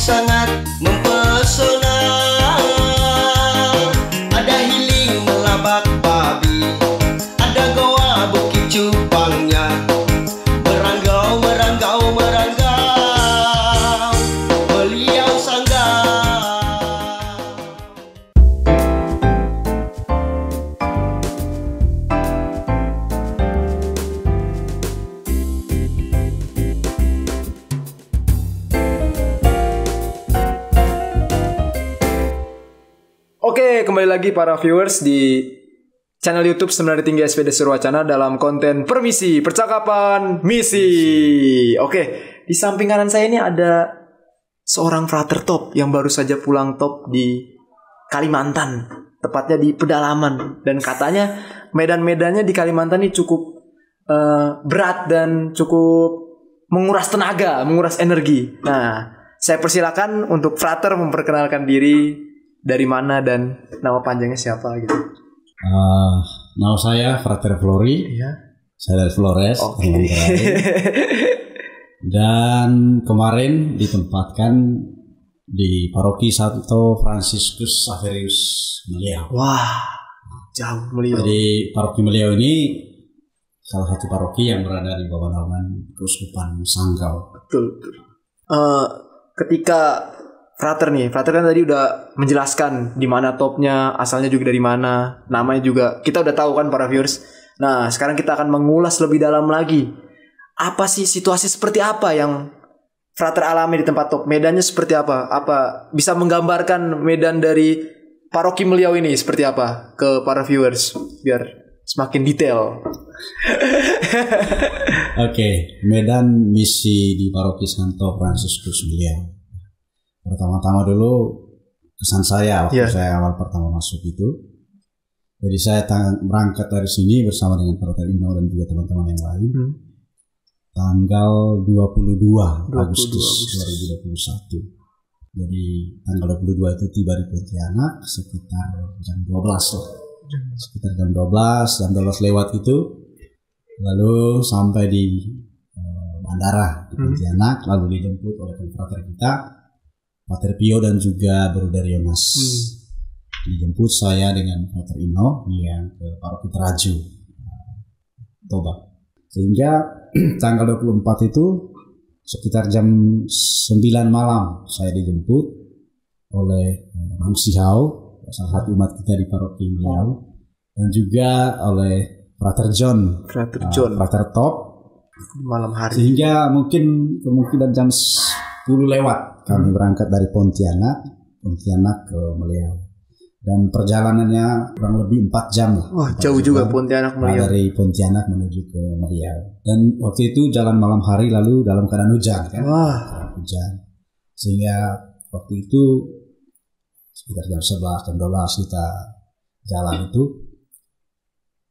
sangat mempesona. Ada hiling melabak babi, ada goa bukit cupangnya, meranggau, meranggau, meranggau, beliau sanggau. Oke, kembali lagi para viewers di channel YouTube Seminari Tinggi SPD Surwacana dalam konten Permisi Percakapan Misi. Oke, di samping kanan saya ini ada seorang frater top yang baru saja pulang top di Kalimantan, tepatnya di pedalaman, dan katanya medan-medannya di Kalimantan ini cukup berat dan cukup menguras tenaga, menguras energi. Nah, saya persilakan untuk frater memperkenalkan diri, dari mana dan nama panjangnya siapa gitu. Nama saya Frater Flori. Iya. Saya dari Flores. Oke. Dan kemarin ditempatkan di Paroki Santo Fransiskus Saverius Meliau. Wah, jauh Meliau. Jadi Paroki Meliau ini salah satu paroki yang berada di bawah naungan Keuskupan Sanggau. Betul, betul. Ketika Frater kan tadi udah menjelaskan di mana topnya, asalnya juga dari mana, namanya juga kita udah tahu kan para viewers. Nah, sekarang kita akan mengulas lebih dalam lagi. Apa sih situasi seperti apa yang Frater alami di tempat top? Medannya seperti apa? Apa bisa menggambarkan medan dari Paroki Meliau ini seperti apa ke para viewers biar semakin detail. Oke, medan misi di Paroki Santo Fransiskus Meliau. Pertama-tama dulu kesan saya waktu saya awal pertama masuk itu. Jadi saya berangkat dari sini bersama dengan Frater Ino dan juga teman-teman yang lain. Tanggal 22 Agustus 2021. Jadi tanggal 22 itu tiba di Pontianak sekitar jam 12 lah. Sekitar jam 12 lewat itu. Lalu sampai di bandara di Pontianak, lalu dijemput oleh frater kita, Pater Pio dan juga Bruder Yonas. Dijemput saya dengan Frater Ino yang ke Paroki Teraju, Toba. Sehingga tanggal 24 itu sekitar jam 9 malam saya dijemput oleh Bang Sihau, salah satu umat kita di Paroki Meliau, dan juga oleh Frater John, Frater Top, malam hari. Sehingga kemungkinan jam 10 lewat kami berangkat dari Pontianak ke Meliau, dan perjalanannya kurang lebih 4 jam lah. Wah, jauh juga Pontianak Meliau. Dari Pontianak menuju ke Meliau. Dan waktu itu jalan malam hari, lalu dalam keadaan hujan kan. Hujan. Sehingga waktu itu sekitar jam 11 jam 12 kita jalan itu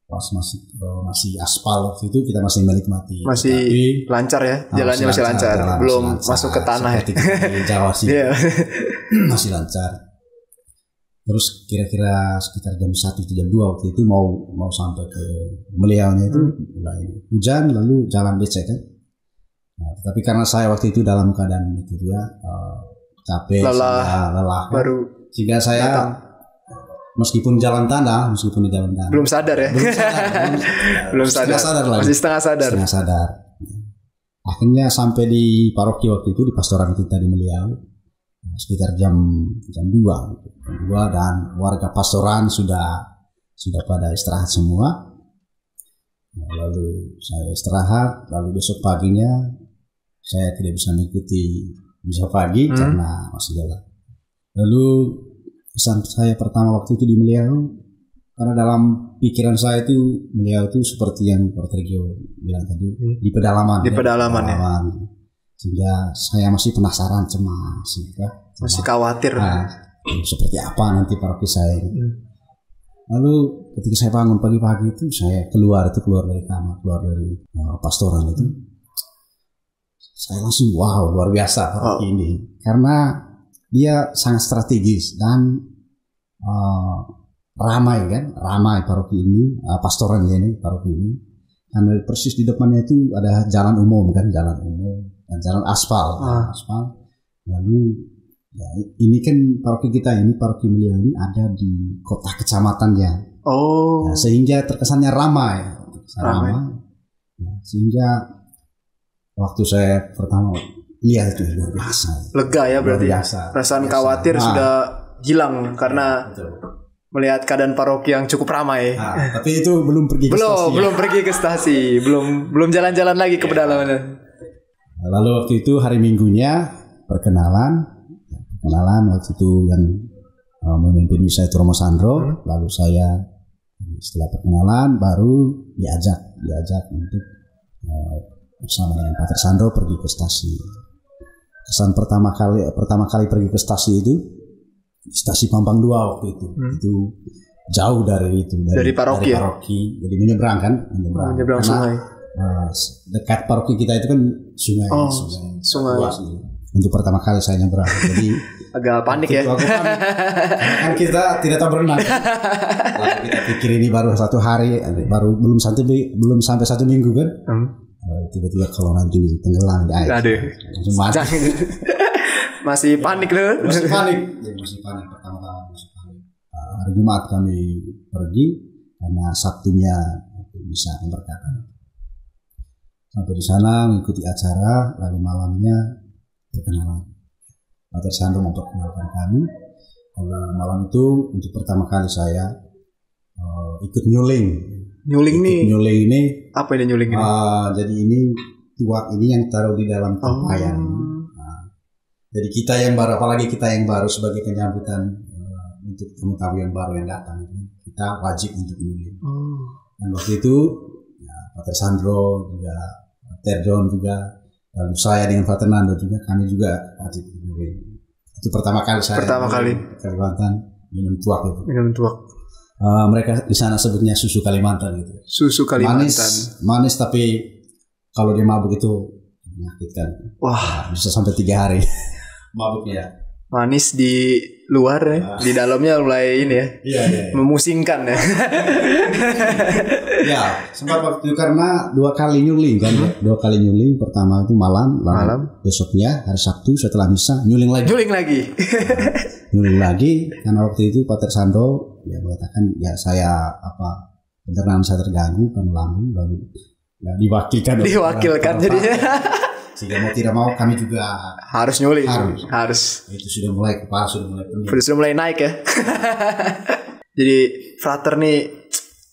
pas masih aspal, waktu itu kita masih menikmati. Masih lancar ya, jalannya masih lancar. Belum lancar, masuk ke tanah ya. Di Jawa sih. Masih lancar. Terus kira-kira sekitar jam 1 jam 2 waktu itu mau sampai ke Meliaunya itu mulai hujan, lalu jalan becek kan. Nah, tapi karena saya waktu itu dalam keadaan itu dia capek, lelah baru sehingga saya meskipun di jalan tanah belum sadar ya. Belum sadar lagi. Masih setengah sadar. Akhirnya sampai di paroki waktu itu, di pastoran kita di Meliau, sekitar jam 2 dan warga pastoran sudah pada istirahat semua. Lalu saya istirahat, lalu besok paginya saya tidak bisa mengikuti misa pagi karena masih lelah. Lalu kesan saya pertama waktu itu di Meliau, karena dalam pikiran saya itu Meliau itu seperti yang Frater Gio bilang tadi, di pedalaman. Ya. Sehingga saya masih penasaran, cemas, masih khawatir. Seperti apa nanti paroki saya ini. Lalu ketika saya bangun pagi-pagi itu, saya keluar dari kamar, keluar dari pastoran itu, saya langsung wow, luar biasa paroki ini, karena dia sangat strategis dan ramai paroki ini, pastoran ini, paroki ini. Karena persis di depannya itu ada jalan umum dan jalan aspal. Lalu Ya, ini kan paroki kita ini, paroki Mulia ini ada di kota kecamatannya. Oh. Ya, sehingga terkesannya ramai. Ya, sehingga waktu saya pertama lihat itu luar biasa. Lega ya berarti. Luar biasa. Perasaan khawatir sudah hilang karena melihat keadaan paroki yang cukup ramai. Tapi itu belum pergi ke stasi. Belum pergi ke stasi, belum jalan-jalan lagi ke pedalaman. Lalu waktu itu hari Minggunya perkenalan waktu itu yang memimpin misa itu Romo Sandro. Lalu saya setelah perkenalan baru diajak untuk bersama dengan Pater Sandro pergi ke stasi. Kesan pertama kali pergi ke stasi itu stasi Pampang 2 waktu itu. Itu jauh dari paroki. Jadi menyeberang sungai. Dekat paroki kita itu kan sungai. Untuk pertama kali saya nyebrang, jadi agak panik ya. Kan kita tidak tahu berenang. Lalu kita pikir ini baru satu hari, belum sampai 1 minggu kan. Tiba-tiba kalau nanti tenggelam di air. Aduh. Masih panik loh. Masih panik pertama-tama masih panik. Hari Jumat kami pergi karena Sabtunya bisa memberkatan. Sampai di sana mengikuti acara, lalu malamnya perkenalan. Pater Sandro memperkenalkan kami. Lalu malam itu untuk pertama kali saya ikut nyuling. Nyuling ini apa ini nyuling ini? Jadi ini tuak ini yang taruh di dalam tempayan. Jadi kita yang baru, apalagi kita yang baru sebagai penyambutan untuk tamu-tamu yang baru yang datang, kita wajib untuk nyuling. Dan waktu itu Pater Sandro juga, Pater John juga, lalu saya dengan Pater Nando juga, kami juga wajib nyuling. Itu pertama kali saya Kalimantan minum tuak itu. Mereka di sana sebutnya susu Kalimantan gitu. Susu Kalimantan. Manis tapi kalau dia mabuk itu menyakitkan. Wah, bisa sampai 3 hari mabuknya. Manis di luar ya, di dalamnya mulai ini ya. Iya. Memusingkan ya. Ya, sempat waktu itu karena 2 kali nyuling kan. 2 kali nyuling, pertama itu malam. Besoknya hari Sabtu setelah misa nyuling lagi. Nyuling lagi karena waktu itu Pater Sandro ya mengatakan ya saya pencernaan saya terganggu kan lambung, lalu ya, diwakilkan jadinya. Sehingga mau tidak mau kami juga harus nyuling. Harus. Itu sudah mulai kepala penuh. Sudah mulai naik ya. Jadi Frater nih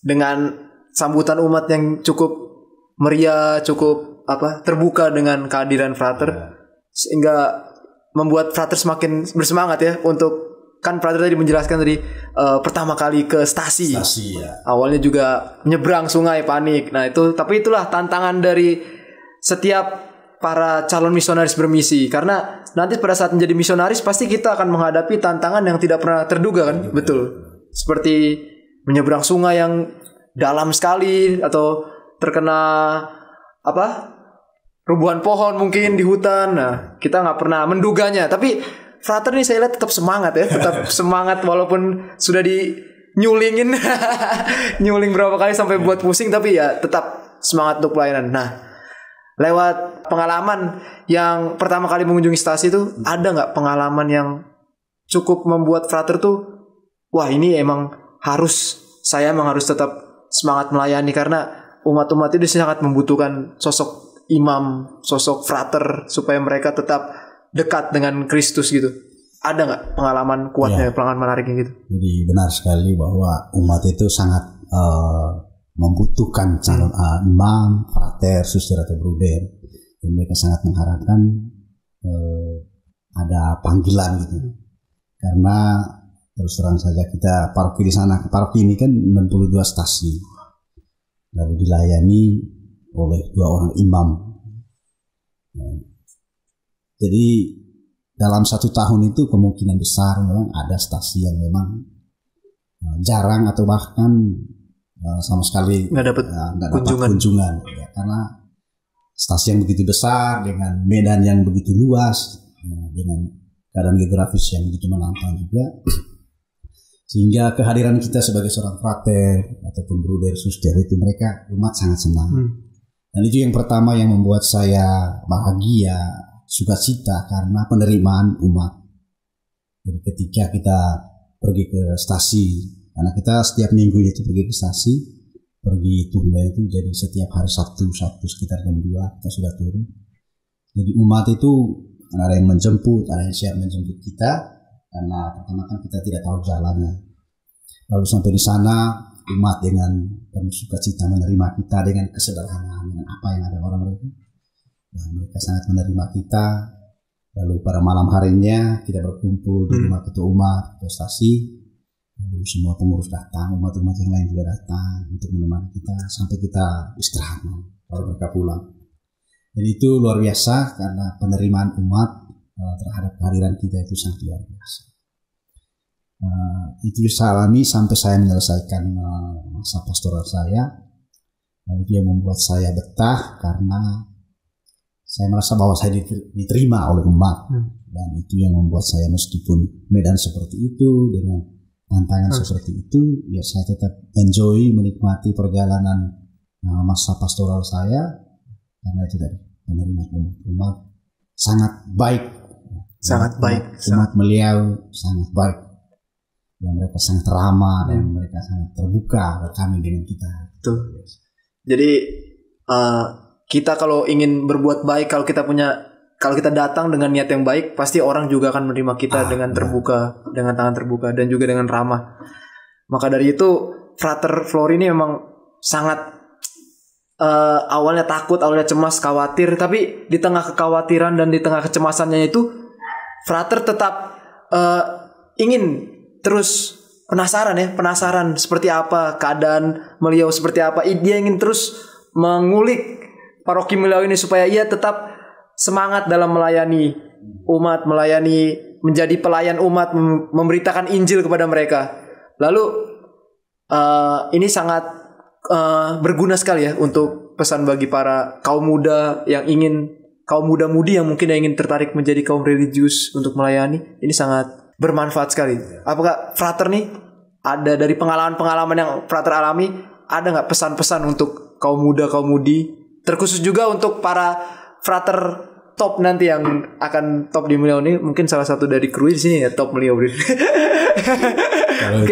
dengan sambutan umat yang cukup meriah, cukup terbuka dengan kehadiran Frater, sehingga membuat Frater semakin bersemangat ya untuk, kan Frater tadi menjelaskan tadi pertama kali ke stasi ya. Awalnya juga nyebrang sungai panik. Nah itu, tapi itulah tantangan dari setiap para calon misionaris bermisi, karena nanti pada saat menjadi misionaris pasti kita akan menghadapi tantangan yang tidak pernah terduga kan. Betul. Seperti menyeberang sungai yang dalam sekali, atau terkena rubuhan pohon mungkin di hutan. Nah, kita nggak pernah menduganya. Tapi Frater nih saya lihat tetap semangat ya, tetap semangat walaupun sudah nyulingin, nyuling berapa kali sampai buat pusing, tapi ya tetap semangat untuk pelayanan. Nah, lewat pengalaman yang pertama kali mengunjungi stasi itu, ada nggak pengalaman yang cukup membuat Frater tuh, wah ini emang saya emang harus tetap semangat melayani, karena umat-umat itu sangat membutuhkan sosok imam, sosok Frater, supaya mereka tetap dekat dengan Kristus gitu. Ada nggak pengalaman kuatnya, pengalaman menariknya gitu? Jadi benar sekali bahwa umat itu sangat membutuhkan calon imam, frater, suster atau bruder. Dan mereka sangat mengharapkan ada panggilan gitu. Karena terus terang saja kita paroki di sana, paroki ini kan 62 stasi, lalu dilayani oleh 2 orang imam. Jadi dalam 1 tahun itu kemungkinan besar memang ada stasi yang memang jarang atau bahkan sama sekali nggak dapat kunjungan ya, karena stasi yang begitu besar dengan medan yang begitu luas, dengan keadaan geografis yang begitu menantang juga, sehingga kehadiran kita sebagai seorang frater ataupun bruder suster itu mereka umat sangat senang. Dan itu yang pertama yang membuat saya bahagia, sukacita, karena penerimaan umat Jadi ketika kita pergi ke stasi, karena kita setiap minggu itu pergi ke stasi, pergi tunda itu, jadi setiap hari Sabtu sekitar jam 2 kita sudah turun. Jadi umat itu ada yang menjemput, ada yang siap menjemput kita, karena pertama kan kita tidak tahu jalannya. Lalu sampai di sana umat dengan penuh sukacita menerima kita dengan kesederhanaan, dengan apa yang ada orang mereka. Dan mereka sangat menerima kita. Lalu pada malam harinya kita berkumpul di rumah ketua umat, ketua stasi. Lalu semua pengurus datang, umat-umat yang lain juga datang untuk menemani kita sampai kita istirahat, baru mereka pulang. Dan itu luar biasa karena penerimaan umat terhadap kehadiran kita itu sangat luar biasa. Itu saya alami sampai saya menyelesaikan masa pastoral saya. Dan itu yang membuat saya betah karena saya merasa bahwa saya diterima oleh umat. Dan itu yang membuat saya, meskipun medan seperti itu dengan tantangan seperti itu, ya saya tetap enjoy menikmati perjalanan masa pastoral saya karena itu tadi penerimaan umat sangat baik. Umat beliau sangat baik. Dan mereka sangat ramah dan mereka sangat terbuka berkami dengan kita. Betul. Jadi kita kalau ingin berbuat baik, kalau kita datang dengan niat yang baik, pasti orang juga akan menerima kita dengan terbuka, dengan tangan terbuka dan juga dengan ramah. Maka dari itu Frater Flori ini memang sangat awalnya takut, awalnya cemas, khawatir, tapi di tengah kekhawatiran dan di tengah kecemasannya itu Frater tetap ingin terus penasaran seperti apa keadaan beliau, seperti apa. Dia ingin terus mengulik paroki beliau ini supaya ia tetap semangat dalam melayani umat, menjadi pelayan umat, memberitakan Injil kepada mereka. Lalu ini sangat berguna sekali ya untuk pesan bagi para kaum muda yang kaum muda-mudi yang mungkin ingin tertarik menjadi kaum religius untuk melayani. Ini sangat bermanfaat sekali. Apakah Frater nih ada dari pengalaman-pengalaman yang Frater alami, ada nggak pesan-pesan untuk kaum muda, kaum mudi, terkhusus juga untuk para Frater top nanti yang akan top di beliau ini? Mungkin salah satu dari kru di sini ya top beliau. Mungkin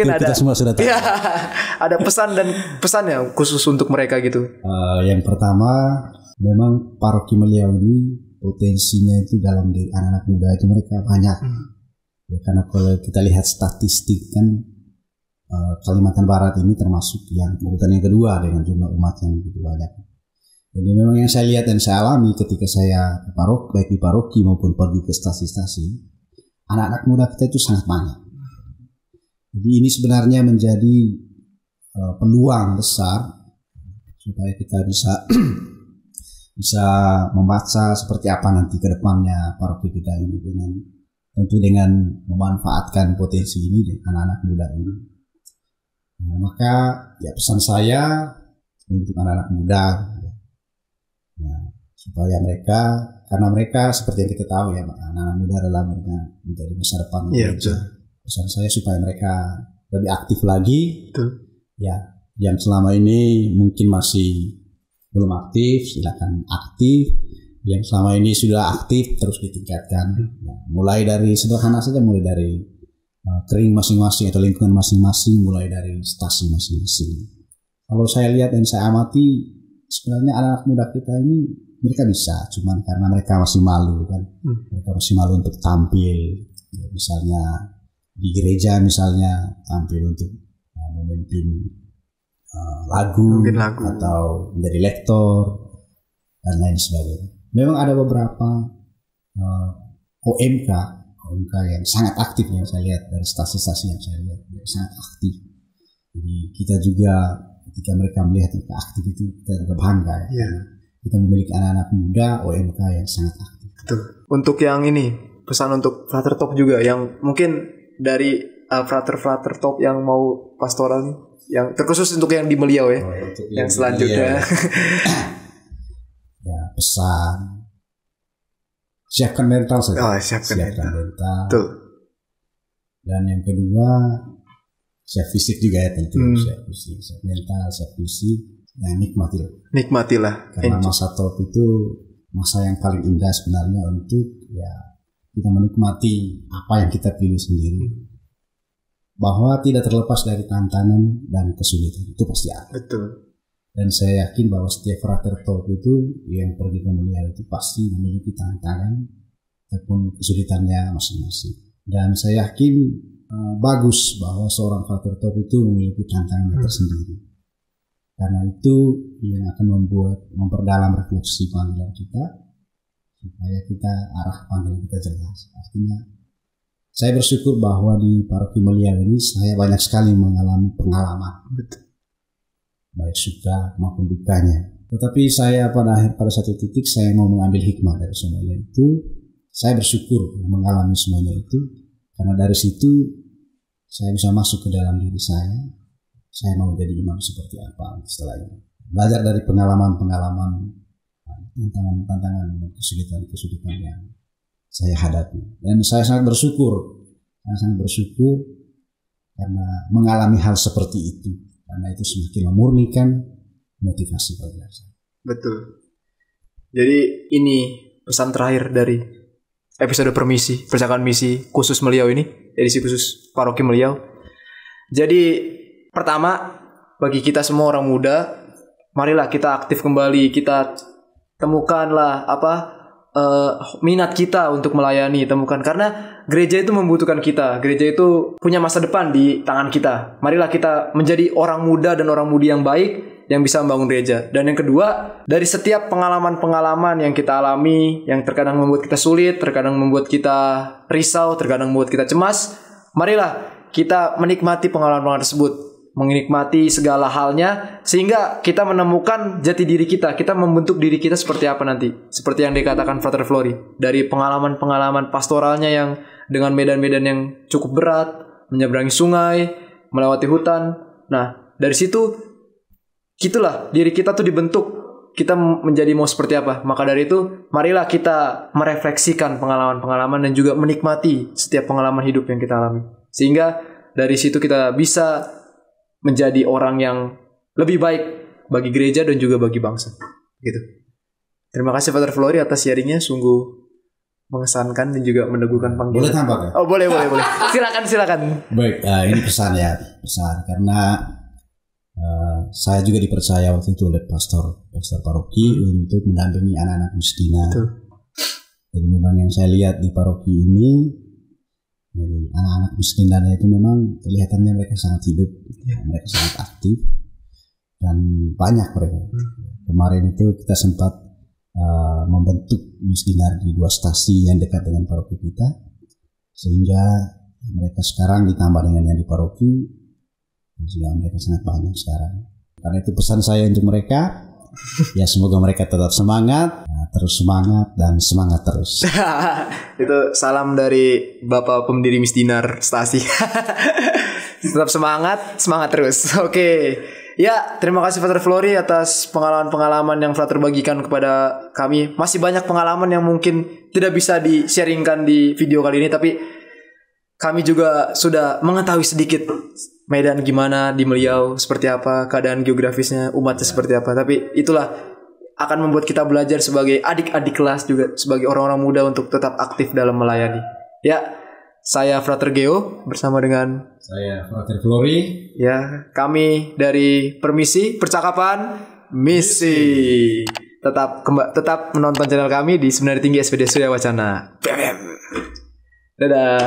ada. Kita semua sudah tahu. Ya, ada pesan yang khusus untuk mereka gitu. Yang pertama, memang paroki beliau ini potensinya itu dalam diri anak-anak muda itu mereka banyak. Ya, karena kalau kita lihat statistik kan Kalimantan Barat ini termasuk yang urutan yang kedua dengan jumlah umat yang begitu banyak. Jadi memang yang saya lihat dan saya alami ketika saya baik di paroki maupun pergi ke stasi-stasi, anak-anak muda kita itu sangat banyak. Jadi ini sebenarnya menjadi peluang besar supaya kita bisa membaca seperti apa nanti ke depannya paroki kita ini tentu dengan memanfaatkan potensi ini dengan anak-anak muda ini. Nah, maka ya pesan saya untuk anak-anak muda ya, supaya karena mereka seperti yang kita tahu ya, anak-anak muda adalah mereka menjadi masa depan. Pesan saya supaya mereka lebih aktif lagi. Betul. Ya, yang selama ini mungkin masih belum aktif, silakan aktif. Yang selama ini sudah aktif terus ditingkatkan. Ya, mulai dari sederhana saja, mulai dari kering masing-masing atau lingkungan masing-masing, mulai dari stasi masing-masing. Kalau saya lihat dan saya amati, sebenarnya anak muda kita ini mereka bisa, cuman karena mereka masih malu kan. Mereka masih malu untuk tampil, ya, misalnya di gereja misalnya tampil untuk memimpin lagu atau menjadi lektor dan lain sebagainya. Memang ada beberapa OMK yang sangat aktif yang saya lihat dari stasi-stasi yang saya lihat, sangat aktif. Jadi kita juga ketika mereka melihat mereka aktif itu kita juga bangga ya. Kita memiliki anak-anak muda OMK yang sangat aktif. Betul. Untuk yang ini pesan untuk Frater Top juga yang mungkin dari Frater Top yang mau pastoral nih, yang terkhusus untuk yang di beliau ya, yang selanjutnya. Ya, pesan siapkan mental saja. Siapkan mental. Tuh. Dan yang kedua siap fisik juga ya tentu. Siap fisik, siap mental, siap fisik. Ya nikmatilah. Karena masa top itu masa yang paling indah sebenarnya untuk ya kita menikmati apa yang kita pilih sendiri, bahwa tidak terlepas dari tantangan dan kesulitan itu pasti ada. Betul. Dan saya yakin bahwa setiap frater talk itu yang pergi ke Meliau itu pasti memiliki tantangan ataupun kesulitannya masing-masing. Dan saya yakin bagus bahwa seorang frater talk itu memiliki tantangan tersendiri. Karena itu yang akan memperdalam refleksi panggilan kita, supaya kita arah panggilan kita jelas. Artinya saya bersyukur bahwa di Paroki Meliau ini saya banyak sekali mengalami pengalaman. Betul. Baik suka maupun dukanya. Tetapi saya pada satu titik saya mau mengambil hikmah dari semuanya itu. Saya bersyukur mengalami semuanya itu, karena dari situ saya bisa masuk ke dalam diri saya. Saya mau jadi imam seperti apa setelah ini. Belajar dari pengalaman-pengalaman, tantangan-tantangan, kesulitan-kesulitan yang saya hadapi. Dan saya sangat bersyukur karena mengalami hal seperti itu. Karena itu semakin memurnikan motivasi belajar saya. Betul. Jadi ini pesan terakhir dari episode permisi, percakapan misi khusus Meliau ini, edisi khusus Paroki Meliau. Jadi pertama, bagi kita semua orang muda, marilah kita aktif kembali, kita temukanlah minat kita untuk melayani, temukan, karena gereja itu membutuhkan kita. Gereja itu punya masa depan di tangan kita. Marilah kita menjadi orang muda dan orang mudi yang baik yang bisa membangun gereja. Dan yang kedua, dari setiap pengalaman-pengalaman yang kita alami, yang terkadang membuat kita sulit, terkadang membuat kita risau, terkadang membuat kita cemas, marilah kita menikmati pengalaman-pengalaman tersebut, menikmati segala halnya, sehingga kita menemukan jati diri kita. Kita membentuk diri kita seperti apa nanti. Seperti yang dikatakan Frater Flori, dari pengalaman-pengalaman pastoralnya yang dengan medan-medan yang cukup berat, menyeberangi sungai, melewati hutan. Nah, dari situ gitulah diri kita tuh dibentuk. Kita menjadi mau seperti apa. Maka dari itu, marilah kita merefleksikan pengalaman-pengalaman dan juga menikmati setiap pengalaman hidup yang kita alami. Sehingga dari situ kita bisa menjadi orang yang lebih baik bagi gereja dan juga bagi bangsa. Gitu. Terima kasih Frater Flori atas sharingnya, sungguh mengesankan dan juga meneguhkan panggilan. Boleh tambah kan? Oh, boleh. Silakan. Baik, ini pesan karena saya juga dipercaya waktu itu oleh pastor paroki untuk mendampingi anak-anak miskin. Jadi memang yang saya lihat di paroki ini, jadi anak-anak miskin itu memang kelihatannya mereka sangat hidup, mereka sangat aktif dan banyak mereka. Kemarin itu kita sempat membentuk miskinar di 2 stasi yang dekat dengan paroki kita, sehingga mereka sekarang ditambah dengan yang di paroki, sehingga mereka sangat banyak sekarang. Karena itu pesan saya untuk mereka, ya semoga mereka tetap semangat, terus semangat dan semangat terus. Itu salam dari Bapak Pemdiri Misdinar Stasi. Tetap semangat terus. Oke. Ya, terima kasih Frater Flori atas pengalaman-pengalaman yang Frater bagikan kepada kami. Masih banyak pengalaman yang mungkin tidak bisa di-sharingkan di video kali ini, tapi kami juga sudah mengetahui sedikit medan gimana di Meliau, seperti apa keadaan geografisnya, umatnya seperti apa. Tapi itulah akan membuat kita belajar sebagai adik-adik kelas, juga sebagai orang-orang muda untuk tetap aktif dalam melayani. Ya, saya Frater Geo bersama dengan saya Frater Flori. Ya, kami dari Permisi Percakapan Misi. Tetap menonton channel kami di Seminari Tinggi SPD Surya Wacana. Dadah.